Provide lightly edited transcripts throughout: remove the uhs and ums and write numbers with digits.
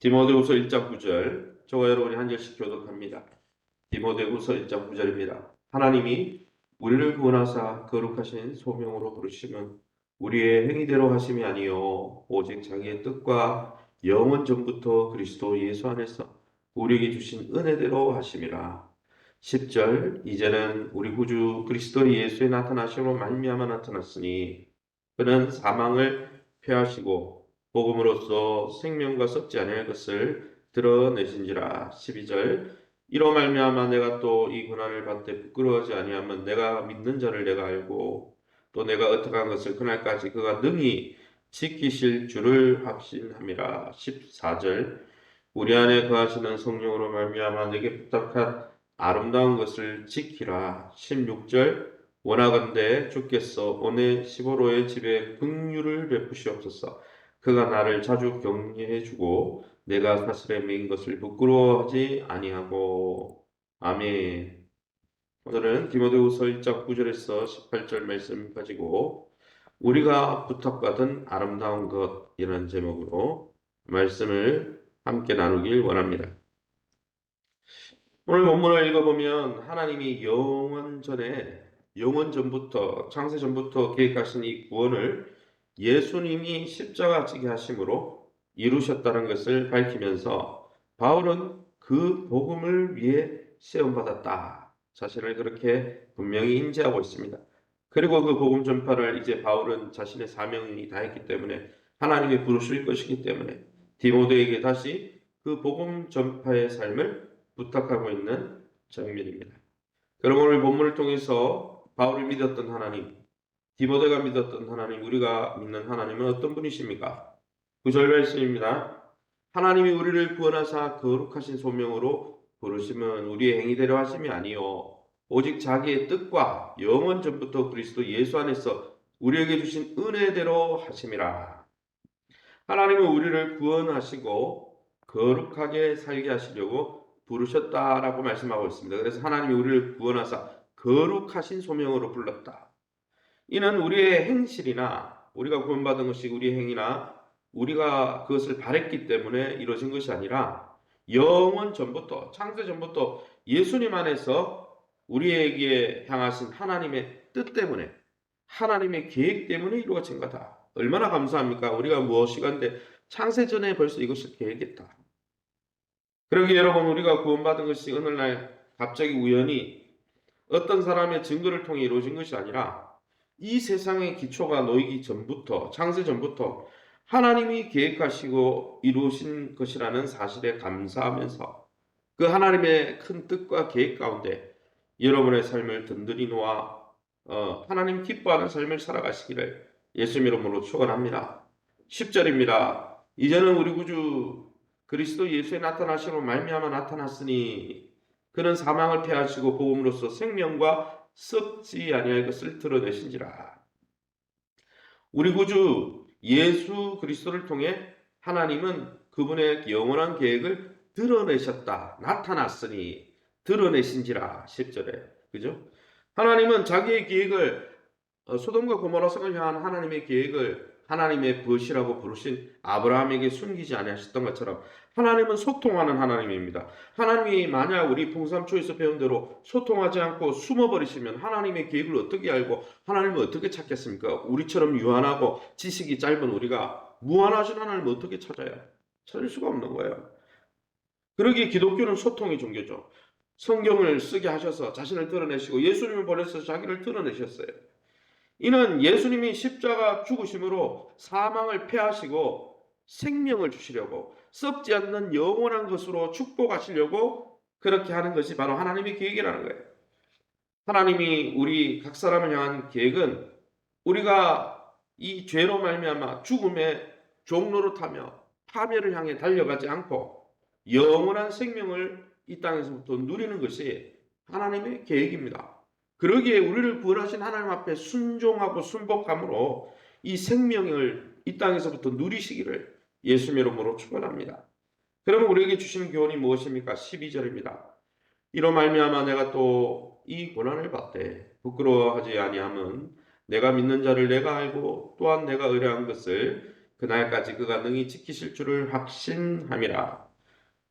디모데후서 1장 9절, 저와 여러분이 한 절씩 교독합니다. 디모데후서 1장 9절입니다. 하나님이 우리를 구원하사 거룩하신 소명으로 부르심은 우리의 행위대로 하심이 아니요 오직 자기의 뜻과 영원 전부터 그리스도 예수 안에서 우리에게 주신 은혜대로 하심이라. 10절, 이제는 우리 구주 그리스도 예수의 나타나심으로 말미암아 나타났으니 그는 사망을 패하시고 복음으로써 생명과 썩지 아니할 것을 드러내신지라. 12절, 이로 말미암아 내가 또 이 고난을 받되 부끄러워하지 아니하면 내가 믿는 자를 내가 알고 또 내가 어떡한 것을 그날까지 그가 능히 지키실 줄을 확신함이라. 14절, 우리 안에 거하시는 성령으로 말미암아 내게 부탁한 아름다운 것을 지키라. 16절, 원하건대 주께서 오네시보로의 집에 긍휼을 베푸시옵소서. 그가 나를 자주 격려해 주고 내가 사슬에 매인 것을 부끄러워하지 아니하고. 아멘. 오늘은 디모데후서 1장 9절에서 18절 말씀 가지고 우리가 부탁받은 아름다운 것이라는 제목으로 말씀을 함께 나누길 원합니다. 오늘 본문을 읽어보면 하나님이 영원 전부터, 창세 전부터 계획하신 이 구원을 예수님이 십자가 지게 하심으로 이루셨다는 것을 밝히면서 바울은 그 복음을 위해 시험받았다 자신을 그렇게 분명히 인지하고 있습니다. 그리고 그 복음 전파를 이제 바울은 자신의 사명이 다했기 때문에 하나님이 부르실 것이기 때문에 디모데에게 다시 그 복음 전파의 삶을 부탁하고 있는 장면입니다. 그럼 오늘 본문을 통해서 바울이 믿었던 하나님, 디모데가 믿었던 하나님, 우리가 믿는 하나님은 어떤 분이십니까? 9절 말씀입니다. 하나님이 우리를 구원하사 거룩하신 소명으로 부르심은 우리의 행위대로 하심이 아니요 오직 자기의 뜻과 영원 전부터 그리스도 예수 안에서 우리에게 주신 은혜대로 하심이라. 하나님은 우리를 구원하시고 거룩하게 살게 하시려고 부르셨다라고 말씀하고 있습니다. 그래서 하나님이 우리를 구원하사 거룩하신 소명으로 불렀다. 이는 우리의 행실이나 우리가 구원받은 것이 우리의 행위나 우리가 그것을 바랬기 때문에 이루어진 것이 아니라 영원 전부터, 창세 전부터 예수님 안에서 우리에게 향하신 하나님의 뜻 때문에, 하나님의 계획 때문에 이루어진 거다. 얼마나 감사합니까? 우리가 무엇이건데 창세 전에 벌써 이것을 계획했다. 그러기에 여러분, 우리가 구원받은 것이 어느 날 갑자기 우연히 어떤 사람의 증거를 통해 이루어진 것이 아니라 이 세상의 기초가 놓이기 전부터, 창세 전부터 하나님이 계획하시고 이루신 것이라는 사실에 감사하면서 그 하나님의 큰 뜻과 계획 가운데 여러분의 삶을 든든히 놓아 하나님 기뻐하는 삶을 살아가시기를 예수님 이름으로 축원합니다. 10절입니다. 이제는 우리 구주 그리스도 예수의 나타나심으로 말미암아 나타났으니 그는 사망을 패하시고 복음으로써 생명과 썩지 아니할 것을 드러내신지라. 우리 구주 예수 그리스도를 통해 하나님은 그분의 영원한 계획을 드러내셨다. 나타났으니 드러내신지라. 10절에. 그죠? 하나님은 자기의 계획을 소돔과 고모라 성을 향한 하나님의 계획을 하나님의 벗이라고 부르신 아브라함에게 숨기지 아니하셨던 것처럼 하나님은 소통하는 하나님입니다. 하나님이 만약 우리 풍삼초에서 배운 대로 소통하지 않고 숨어버리시면 하나님의 계획을 어떻게 알고 하나님을 어떻게 찾겠습니까? 우리처럼 유한하고 지식이 짧은 우리가 무한하신 하나님을 어떻게 찾아야? 찾을 수가 없는 거예요. 그러기에 기독교는 소통의 종교죠. 성경을 쓰게 하셔서 자신을 드러내시고 예수님을 보내서 자기를 드러내셨어요. 이는 예수님이 십자가 죽으심으로 사망을 패하시고 생명을 주시려고 썩지 않는 영원한 것으로 축복하시려고 그렇게 하는 것이 바로 하나님의 계획이라는 거예요. 하나님이 우리 각 사람을 향한 계획은 우리가 이 죄로 말미암아 죽음의 종로로 타며 파멸을 향해 달려가지 않고 영원한 생명을 이 땅에서부터 누리는 것이 하나님의 계획입니다. 그러기에 우리를 구원하신 하나님 앞에 순종하고 순복함으로 이 생명을 이 땅에서부터 누리시기를 예수님 이름으로 축원합니다. 그러면 우리에게 주시는 교훈이 무엇입니까? 12절입니다. 이로 말미암아 내가 또 이 고난을 받되 부끄러워하지 아니함은 내가 믿는 자를 내가 알고 또한 내가 의뢰한 것을 그날까지 그가 능히 지키실 줄을 확신함이라.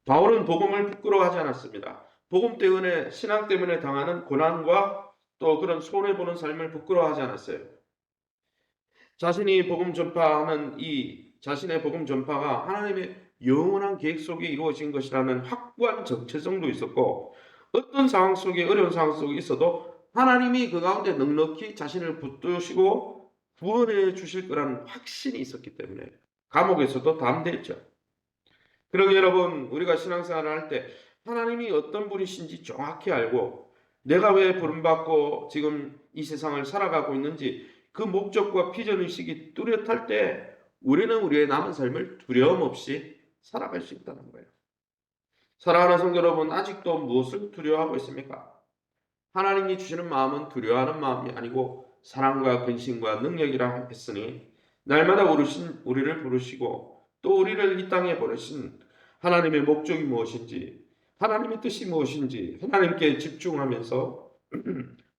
바울은 복음을 부끄러워하지 않았습니다. 복음 때문에 신앙 때문에 당하는 고난과 또 그런 손해보는 삶을 부끄러워하지 않았어요. 자신이 복음 전파하는 이 자신의 복음 전파가 하나님의 영원한 계획 속에 이루어진 것이라는 확고한 정체성도 있었고 어떤 상황 속에 어려운 상황 속에 있어도 하나님이 그 가운데 넉넉히 자신을 붙드시고 구원해 주실 거라는 확신이 있었기 때문에 감옥에서도 담대했죠. 그러게 여러분 우리가 신앙생활을 할 때 하나님이 어떤 분이신지 정확히 알고 내가 왜 부름받고 지금 이 세상을 살아가고 있는지 그 목적과 비전의식이 뚜렷할 때 우리는 우리의 남은 삶을 두려움 없이 살아갈 수 있다는 거예요. 사랑하는 성도 여러분, 아직도 무엇을 두려워하고 있습니까? 하나님이 주시는 마음은 두려워하는 마음이 아니고 사랑과 근심과 능력이라 했으니 날마다 우리를 부르시고 또 우리를 이 땅에 보내신 하나님의 목적이 무엇인지 하나님의 뜻이 무엇인지 하나님께 집중하면서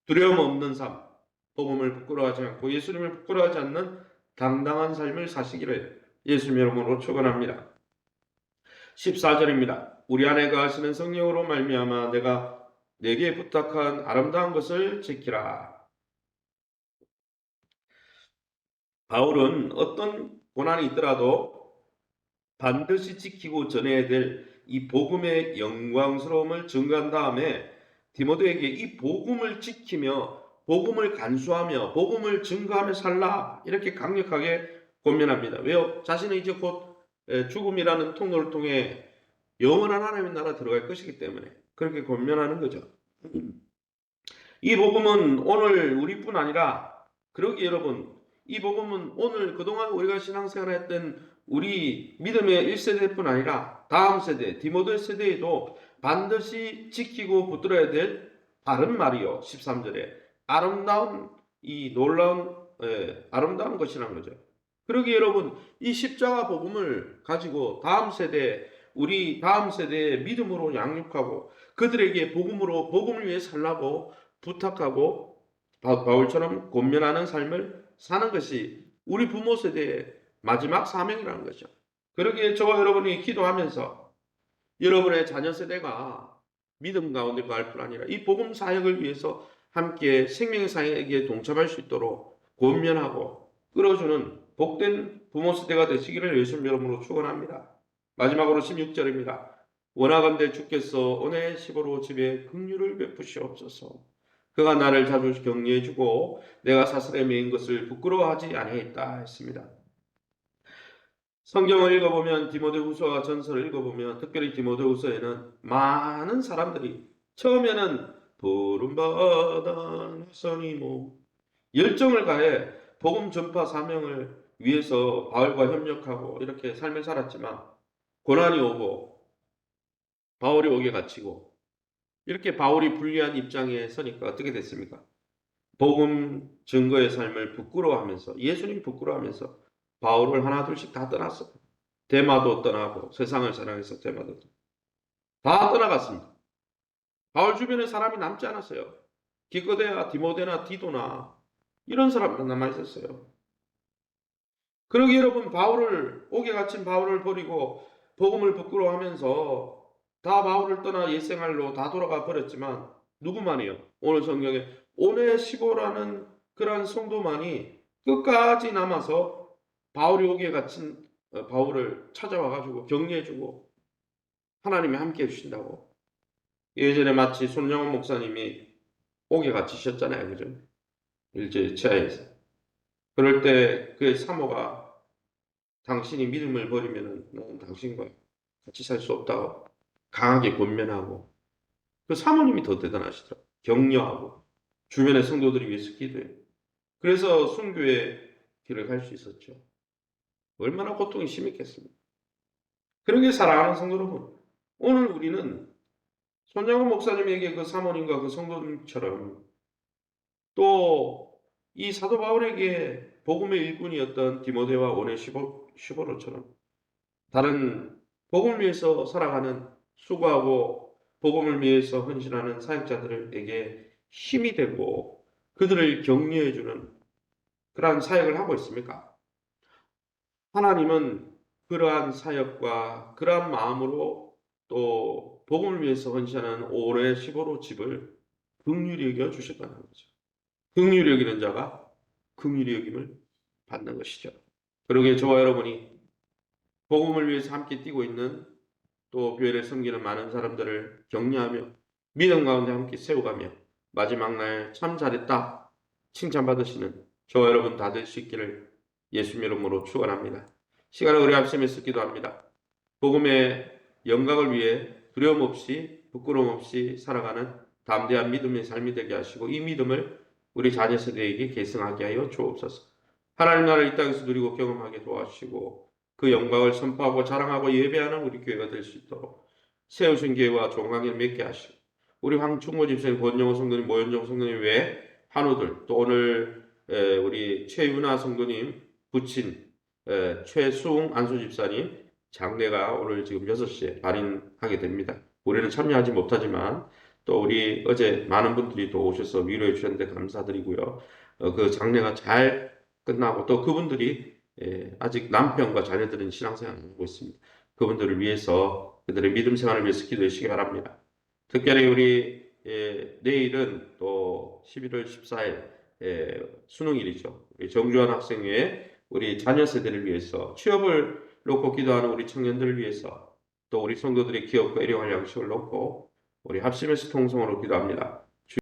두려움 없는 삶, 복음을 부끄러워하지 않고 예수님을 부끄러워하지 않는 당당한 삶을 사시기를 예수님 이름으로 축원합니다. 14절입니다. 우리 안에 거하시는 성령으로 말미암아 내가 내게 부탁한 아름다운 것을 지키라. 바울은 어떤 고난이 있더라도 반드시 지키고 전해야 될 이 복음의 영광스러움을 증거한 다음에 디모데에게 이 복음을 지키며 복음을 간수하며 복음을 증거하며 살라 이렇게 강력하게 권면합니다. 왜요? 자신은 이제 곧 죽음이라는 통로를 통해 영원한 하나님의 나라 들어갈 것이기 때문에 그렇게 권면하는 거죠. 이 복음은 오늘 우리뿐 아니라 그러기 여러분 이 복음은 오늘 그동안 우리가 신앙생활을 했던 우리 믿음의 1세대뿐 아니라 다음 세대 디모데 세대에도 반드시 지키고 붙들어야 될 바른 말이요. 13절에 아름다운 이 놀라운 아름다운 것이라는 거죠. 그러기 여러분 이 십자가 복음을 가지고 우리 다음 세대의 믿음으로 양육하고 그들에게 복음을 위해 살라고 부탁하고 바울처럼 권면하는 삶을 사는 것이 우리 부모 세대의 마지막 사명이라는 거죠. 그러기에 저와 여러분이 기도하면서 여러분의 자녀 세대가 믿음 가운데 거할 뿐 아니라 이 복음 사역을 위해서 함께 생명의 사역에 동참할 수 있도록 권면하고 끌어주는 복된 부모 세대가 되시기를 예수님 이름으로 축원합니다. 마지막으로 16절입니다. 원하건대 주께서 오네시보로 집에 긍휼을 베푸시옵소서. 그가 나를 자주 격려해주고 내가 사슬에 매인 것을 부끄러워하지 아니했다 했습니다. 성경을 읽어보면 디모데후서와 전서를 읽어보면 특별히 디모데후서에는 많은 사람들이 처음에는 부름받아 나서니모 열정을 가해 복음 전파 사명을 위해서 바울과 협력하고 이렇게 삶을 살았지만 고난이 오고 바울이 옥에 갇히고 이렇게 바울이 불리한 입장에 서니까 어떻게 됐습니까? 복음 증거의 삶을 부끄러워하면서 예수님 부끄러워하면서 바울을 하나둘씩 다 떠났어요. 데마도 떠나고 세상을 사랑해서 데마도 다 떠나갔습니다. 바울 주변에 사람이 남지 않았어요. 기껏해야 디모데나 디도나 이런 사람만 남아 있었어요. 그러기 여러분 옥에 갇힌 바울을 버리고 복음을 부끄러워하면서 다 바울을 떠나 옛생활로 다 돌아가 버렸지만 누구만이요? 오늘 성경에 오네시보라는 그러한 성도만이 끝까지 남아서 바울이 옥에 갇힌 바울을 찾아와가지고 격려해주고 하나님이 함께 해주신다고. 예전에 마치 손영원 목사님이 옥에 갇히셨잖아요. 그죠? 일제 치하에서. 그럴 때 그의 사모가 당신이 믿음을 버리면 나는 당신과 같이 살 수 없다고 강하게 권면하고 그 사모님이 더 대단하시더라고요. 격려하고 주변의 성도들이 위해서 기도해요. 그래서 순교의 길을 갈 수 있었죠. 얼마나 고통이 심했겠습니까? 그러게 사랑하는 성도 여러분, 오늘 우리는 손장훈 목사님에게 그 사모님과 그 성도님처럼 또 이 사도 바울에게 복음의 일꾼이었던 디모데와 오네시보로처럼 다른 복음을 위해서 살아가는 수고하고 복음을 위해서 헌신하는 사역자들에게 힘이 되고 그들을 격려해주는 그러한 사역을 하고 있습니까? 하나님은 그러한 사역과 그러한 마음으로 또 복음을 위해서 헌신하는 올해 15로 집을 긍휼히 여겨 주셨다는 거죠. 긍휼히 여기는 자가 긍휼히 여김을 받는 것이죠. 그러기에 저와 여러분이 복음을 위해서 함께 뛰고 있는 또 교회를 섬기는 많은 사람들을 격려하며 믿음 가운데 함께 세워가며 마지막 날 참 잘했다 칭찬받으시는 저와 여러분 다 될 수 있기를 예수님 이름으로 축원합니다. 시간을 우리 합심해서 기도합니다. 복음의 영광을 위해 두려움 없이 부끄러움 없이 살아가는 담대한 믿음의 삶이 되게 하시고 이 믿음을 우리 자녀 세대에게 계승하게 하여 주옵소서. 하나님 나라를 이 땅에서 누리고 경험하게 도와주시고 그 영광을 선포하고 자랑하고 예배하는 우리 교회가 될 수 있도록 세우신 교회와 종강을 맺게 하시고 우리 황충모 집사님, 권영호 성도님, 모현정 성도님 외에 환우들 또 오늘 우리 최윤아 성도님 부친 최수웅 안수 집사님 장례가 오늘 지금 6시에 발인하게 됩니다. 우리는 참여하지 못하지만 또 우리 어제 많은 분들이 또 오셔서 위로해 주셨는데 감사드리고요. 그 장례가 잘 끝나고 또 그분들이 아직 남편과 자녀들은 신앙생활을 하고 있습니다. 그분들을 위해서 그들의 믿음 생활을 위해서 기도해 주시기 바랍니다. 특별히 우리 내일은 또 11월 14일 수능일이죠. 우리 정주환 학생 외에 우리 자녀 세대를 위해서 취업을 놓고 기도하는 우리 청년들을 위해서 또 우리 성도들의 기업과 일용할 양식을 놓고 우리 합심해서 통성으로 기도합니다.